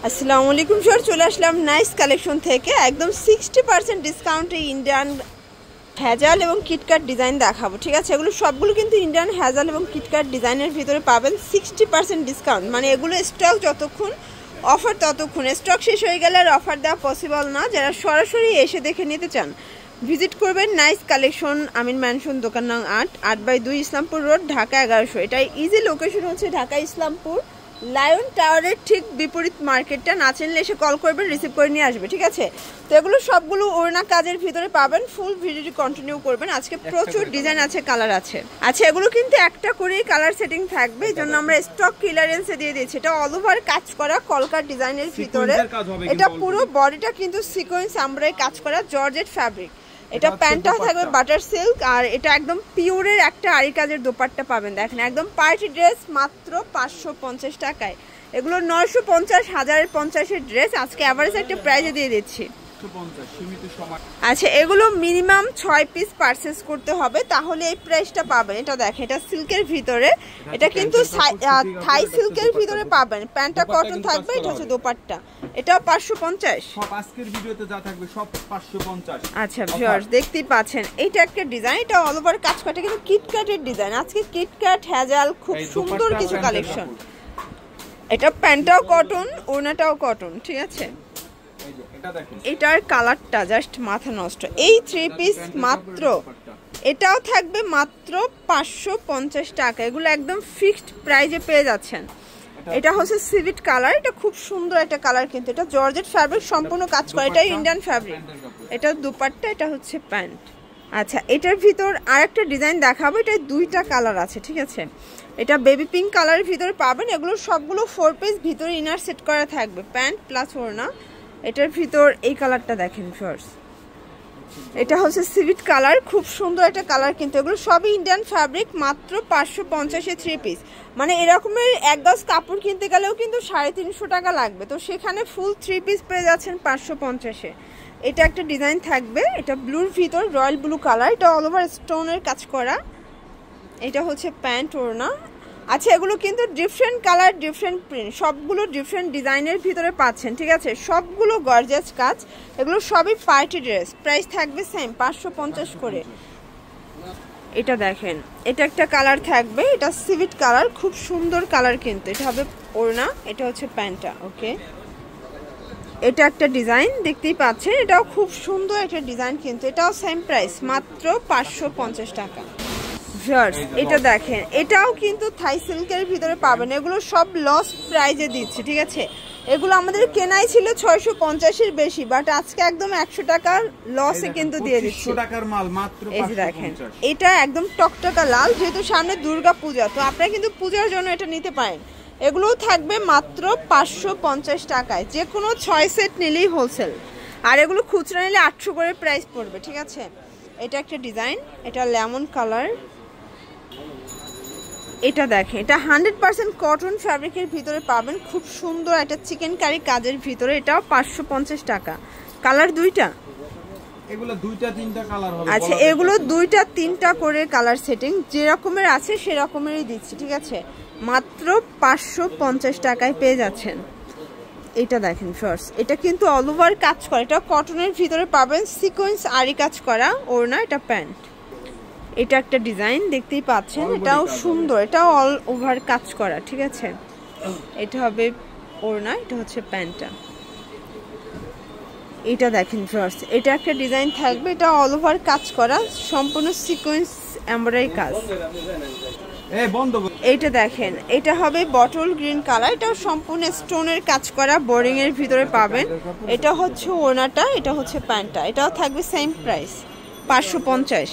আসসালামু আলাইকুম স্যার, চলে আসলাম নাইস কালেকশন থেকে একদম 60% ডিসকাউন্টে ইন্ডিয়ান হ্যাজাল এবং কিটকাট ডিজাইন দেখাবো। ঠিক আছে, এগুলো সবগুলো কিন্তু ইন্ডিয়ান হ্যাজাল এবং কিটকাট ডিজাইনের ভিতরে পাবেন 60% ডিসকাউন্ট। মানে এগুলো স্টক যতক্ষণ অফার ততক্ষণ, স্টক শেষ হয়ে গেলে আর অফার দেওয়া পসিবল না। যারা সরাসরি এসে দেখে নিতে চান ভিজিট করবেন নাইস কালেকশন, আমিন ম্যানশন, দোকান নং 8/2 ইসলামপুর রোড, ঢাকা 1100। এটা ইজি লোকেশন হচ্ছে ঢাকা ইসলামপুর লায়ন টাওয়ারের ঠিক বিপরীত মার্কেটটা। না চিনলে এসে কল করবেন, রিসিভ করে নিয়ে আসবে। ঠিক আছে, তো এগুলো সবগুলো ওড়না কাজের ভিতরে পাবেন। ফুল ভিডিওটি কন্টিনিউ করবেন, আজকে প্রচুর ডিজাইন আছে, কালার আছে। আচ্ছা, এগুলো কিন্তু একটা করেই কালার সেটিং থাকবে, এই জন্য আমরা স্টক ক্লিয়ারেন্সে দিয়ে দিয়েছি। এটা অল ওভার কাজ করা কলকার ডিজাইনের ভিতরে, এটা পুরো বডিটা কিন্তু সিকোয়েন্স আমরাই কাজ করা জর্জেট ফ্যাব্রিক। এটা প্যান্টটাও থাকবে বাটার সিল্ক, আর এটা একদম পিওরের একটা আরি কাজের দোপাট্টা পাবেন। দেখেন একদম পার্টি ড্রেস মাত্র 550 টাকায়। এগুলো 950, 1050-এর ড্রেস আজকে অ্যাভারেজ একটা প্রাইজে দিয়ে দিচ্ছি। আচ্ছা, এগুলো মিনিমাম 6 পিস পারচেস করতে হবে, তাহলে এই প্রাইসটা পাবেন। এটা দেখেন, এটা সিল্কের ভিতরে, এটা কিন্তু থাই সিল্কের ভিতরে পাবেন। প্যান্টটা কটন থাকবে, এটা হচ্ছে দোপাট্টা, এটাও 550। সব আজকের ভিডিওতে যা থাকবে সব 550। আচ্ছা ভিউয়ার্স, দেখতেই পাচ্ছেন এইটা একটা ডিজাইন, এটা অল ওভার কাজ করা, কিন্তু কিটকাটের ডিজাইন। আজকে কিটকাট হ্যাজাল খুব সুন্দর কিছু কালেকশন। এটা প্যান্টটাও কটন, ওড়নাটাও কটন। ঠিক আছে, এটার কালারটা জাস্ট মাথা নষ্ট। এই 3 পিস মাত্র, এটাও থাকবে মাত্র 550 টাকা। এগুলো একদম ফিক্সড প্রাইজে পেয়ে যাচ্ছেন। এটা হচ্ছে সিভিট কালার, এটা খুব সুন্দর একটা কালার, কিন্তু এটা জর্জেট ফ্যাব্রিক সম্পূর্ণ কাজ করে, এটা ইন্ডিয়ান ফ্যাব্রিক। এটা দুপাট্টা, এটা হচ্ছে প্যান্ট। আচ্ছা, এটার ভিতর আরেকটা ডিজাইন দেখাবো, এটা 2টা কালার আছে। ঠিক আছে, এটা বেবি পিঙ্ক কালারের ভিতরে পাবেন। এগুলো সবগুলো 4 পিস, ভিতরে ইনার সেট করা থাকবে, প্যান্ট প্লাস ওড়না। এটার ভিতর এই কালারটা দেখেন ফার্স্ট, এটা হচ্ছে সিভিট কালার, খুব সুন্দর একটা কালার, কিন্তু এগুলো সবই ইন্ডিয়ান ফ্যাব্রিক। মাত্র 550-এ 3 পিস। মানে এরকমের এক গজ কাপড় কিনতে গেলেও কিন্তু 350 টাকা লাগবে, তো সেখানে ফুল 3 পিস পেয়ে যাচ্ছেন 550-এ। এটা একটা ডিজাইন থাকবে, এটা ব্লুর ভিতর রয়্যাল ব্লু কালার, এটা অল ওভার স্টোনের কাজ করা। এটা হচ্ছে প্যান্ট ওড়না। আচ্ছা, এগুলো কিন্তু ডিফারেন্ট কালার, ডিফারেন্ট প্রিন্ট, সবগুলো ডিফারেন্ট ডিজাইনের ভিতরে পাচ্ছেন। ঠিক আছে, সবগুলো গর্জিয়াস কাজ, এগুলো সবই পার্টি ড্রেস। প্রাইস থাকবে সেম 550 করে। এটা দেখেন, এটা একটা কালার থাকবে, এটা সিভিট কালার, খুব সুন্দর কালার, কিন্তু এটা হবে ওড়না, এটা হচ্ছে প্যান্টটা। ওকে, এটা একটা ডিজাইন দেখতেই পাচ্ছেন, এটাও খুব সুন্দর একটা ডিজাইন, কিন্তু এটাও সেম প্রাইস মাত্র 550 টাকা। এটা দেখেন, এটাও কিন্তু থাই সিল্কের ভিতরে পাবেন। এগুলো সব লস প্রাইজে দিচ্ছে। ঠিক আছে, এগুলো আমাদের কেনাই ছিল 650-এর বেশি, বাট আজকে একদম 100 টাকার লসে কিন্তু দিয়ে দিচ্ছি। 100 টাকার মাল মাত্র 550। এই যে দেখেন, এটা একদম টকটকা লাল, যেহেতু সামনে দুর্গা পূজা, তো আপনারা কিন্তু পূজার জন্য এটা নিতে পারেন। এগুলোও থাকবে মাত্র 550 টাকায়, যে কোনো 6 সেট নিলেই হোলসেল, আর এগুলো খুচরা নিলে 800 করে প্রাইস পড়বে। ঠিক আছে, এটা একটা ডিজাইন, এটা লেমন কালার। এটা দেখেন, এটা 100% কটন ফ্যাব্রিকের ভিতরে পাবেন, খুব সুন্দর একটা চিকেন কারি কাজের ভিতরে, এটাও 550 টাকা। কালার 2টা, এগুলো 2টা 3টা কালার হবে। আচ্ছা, এগুলো 2টা 3টা করে কালার সেটিং, যে রকমের আছে সে রকমেরই দিচ্ছি। ঠিক আছে, মাত্র 550 টাকায় পেয়ে যাচ্ছেন। এটা দেখেন ফার্স্ট, এটা কিন্তু অল ওভার কাজ করা, এটা কটনের ভিতরে পাবেন, সিকোয়েন্স আরি কাজ করা ওড়না, এটা প্যান্ট। এটা একটা ডিজাইন দেখতেই পাচ্ছেন, এটাও সুন্দর, এটাও অল ওভার কাজ করা। ঠিক আছে, এটা হবে ওড়না, এটা হচ্ছে প্যান্টটা। এটা দেখেন ফার্স্ট, এটা একটা ডিজাইন থাকবে, এটা অল ওভার কাজ করা, সম্পূর্ণ সিকোয়েন্স এমব্রয়ডারি কাজ। এইটা দেখেন, এটা হবে বটল গ্রিন কালার, এটাও সম্পূর্ণ স্টোনের কাজ করা, বোরিং এর ভিতরে পাবেন। এটা হচ্ছে ওড়নাটা, এটা হচ্ছে প্যান্টটা, এটাও থাকবে সেম প্রাইস 550।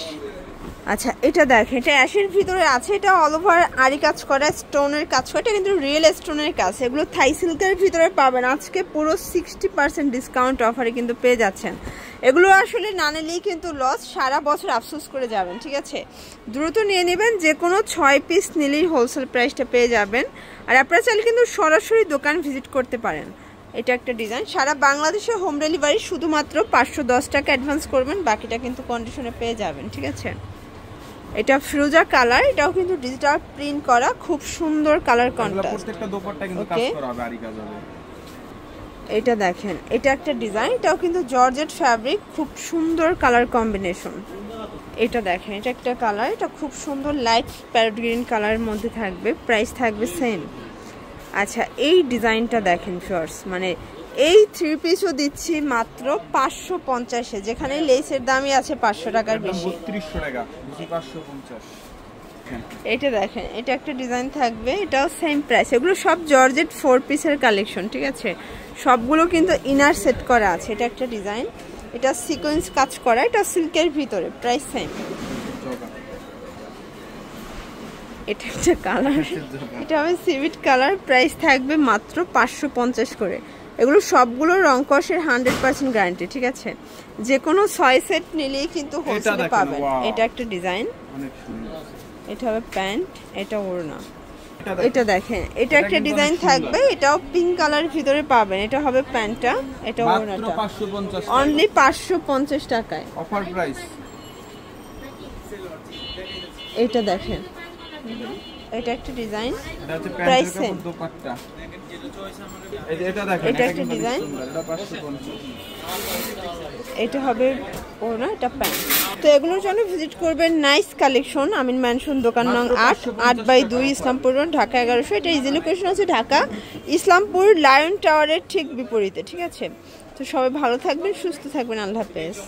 আচ্ছা, এটা দেখেন, এটা অ্যাশের ভিতরে আছে, এটা অল ওভার আরি কাজ করা, স্টোনের কাজ করা, এটা কিন্তু রিয়েল স্টোনের কাজ। এগুলো থাই সিল্কের ভিতরে পাবেন, আজকে পুরো 60% ডিসকাউন্ট অফারে কিন্তু পেয়ে যাচ্ছেন। এগুলো আসলে না নিলেই কিন্তু লস, সারা বছর আফসোস করে যাবেন। ঠিক আছে, দ্রুত নিয়ে নেবেন, যে কোনো 6 পিস নিলেই হোলসেল প্রাইসটা পেয়ে যাবেন। আর আপনারা চাইলে কিন্তু সরাসরি দোকান ভিজিট করতে পারেন। এটা একটা ডিজাইন, সারা বাংলাদেশে হোম ডেলিভারি, শুধুমাত্র 510 টাকা অ্যাডভান্স করবেন, বাকিটা কিন্তু কন্ডিশনে পেয়ে যাবেন। ঠিক আছে, এটা ফিরোজা কালার, এটাও কিন্তু ডিজিটাল প্রিন্ট করা, খুব সুন্দর কালার কন্ট্রাস্ট। প্রত্যেকটা দোপাট্টা কিন্তু কাজ করা হবে, আরি কাজ হবে। এটা দেখেন, এটা একটা ডিজাইন, এটাও কিন্তু জর্জেট ফ্যাব্রিক, খুব সুন্দর কালার কম্বিনেশন। এটা দেখেন, এটা একটা কালার, এটা খুব সুন্দর লাইট প্যারট গ্রিন কালারের মধ্যে থাকবে, প্রাইস থাকবে সেম। আচ্ছা, এই ডিজাইনটা দেখেন ফার্স্ট, মানে এই 3 পিসও দিচ্ছি মাত্র 550-এ, যেখানে লেসের দামই আছে 500 টাকার বেশি। 3200 টাকা, 550। এটা দেখেন, এটা একটা ডিজাইন থাকবে, এটাও সেম প্রাইস। এগুলো সব জর্জেট 4 পিসের কালেকশন, ঠিক আছে? সবগুলো কিন্তু ইনার সেট করা আছে। এটা একটা ডিজাইন, এটা সিকোয়েন্স কাজ করা, এটা সিল্কের ভিতরে, প্রাইস সেম। এটা একটা কালার, এটা হবে সিভিট কালার, প্রাইস থাকবে মাত্র 550 করে। এগুলো সবগুলো রং কষের 100% গ্যারান্টি, ঠিক আছে? যে কোনো 6 সেট নিলেই কিন্তু হোলসেলে পাবেন। এটা একটা ডিজাইন, অনেক সুন্দর। এটা হবে প্যান্ট, এটা ওড়না। এটা দেখেন, এটা একটা ডিজাইন থাকবে, এটাও পিঙ্ক কালার ভিতরে পাবেন। এটা হবে প্যান্টটা, এটা ওড়নাটা, মাত্র 550, অনলি 550 টাকায় অফার প্রাইস। এটা দেখেন, এটা একটা ডিজাইন, এটা হচ্ছে প্রাইস প্যান্টের সেম। কাপড় দোপাট্টা। এটা দেখেন, এটা একটা ডিজাইন, এটা 550। এটা হবে ওড়না, এটা প্যান্ট। তো এগুলোর জন্য ভিজিট করবেন নাইস কালেকশন, আমিন ম্যানশন, দোকান নং 8/2 ইসলামপুর রোড, ঢাকা 1100। এটা ইজি লোকেশন আছে ঢাকা ইসলামপুর লায়ন টাওয়ারের ঠিক বিপরীতে, ঠিক আছে? তো সবাই ভালো থাকবেন, সুস্থ থাকবেন, আল্লাহ হাফেজ।